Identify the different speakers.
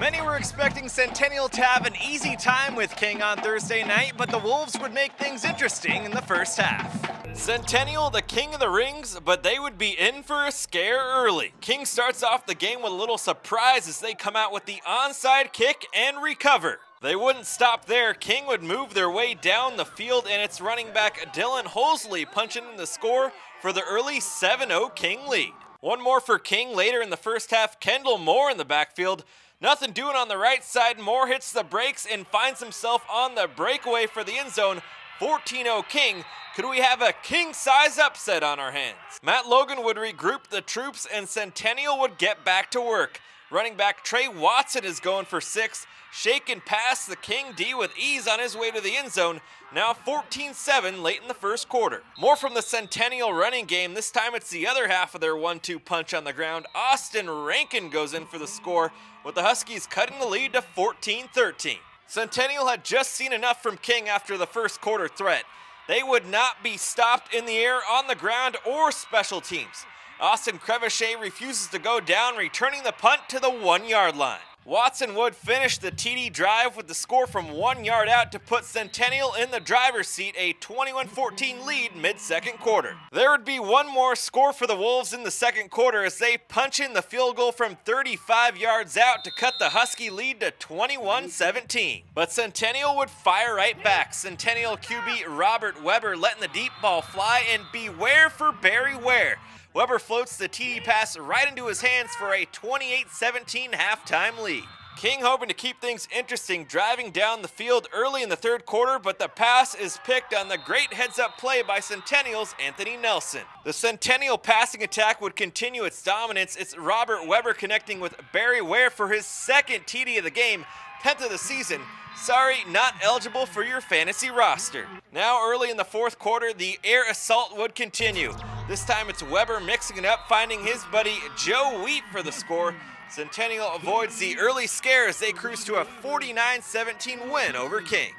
Speaker 1: Many were expecting Centennial to have an easy time with King on Thursday night, but the Wolves would make things interesting in the first half. Centennial, the king of the rings, but they would be in for a scare early. King starts off the game with a little surprise as they come out with the onside kick and recover. They wouldn't stop there. King would move their way down the field, and it's running back Dylan Holsley punching in the score for the early 7-0 King lead. One more for King later in the first half. Kendall Moore in the backfield. Nothing doing on the right side. Moore hits the brakes and finds himself on the breakaway for the end zone. 14-0 King. Could we have a king-size upset on our hands? Matt Logan would regroup the troops and Centennial would get back to work. Running back Trey Watson is going for 6. Shake and pass the King D with ease on his way to the end zone. Now 14-7 late in the first quarter. More from the Centennial running game. This time it's the other half of their 1-2 punch on the ground. Austin Rankin goes in for the score, with the Huskies cutting the lead to 14-13. Centennial had just seen enough from King after the first quarter threat. They would not be stopped in the air, on the ground, or special teams. Austin Crevichet refuses to go down, returning the punt to the 1-yard line. Watson would finish the TD drive with the score from 1 yard out to put Centennial in the driver's seat, a 21-14 lead mid-second quarter. There would be one more score for the Wolves in the second quarter as they punch in the field goal from 35 yards out to cut the Husky lead to 21-17. But Centennial would fire right back. Centennial QB Robert Weber letting the deep ball fly, and beware for Barry Ware. Weber floats the TD pass right into his hands for a 28-17 halftime lead. King hoping to keep things interesting, driving down the field early in the third quarter, but the pass is picked on the great heads-up play by Centennial's Anthony Nelson. The Centennial passing attack would continue its dominance. It's Robert Weber connecting with Barry Ware for his second TD of the game, 10th of the season. Sorry, not eligible for your fantasy roster. Now early in the fourth quarter, the air assault would continue. This time it's Weber mixing it up, finding his buddy Joe Wheat for the score. Centennial avoids the early scare as they cruise to a 49-17 win over King.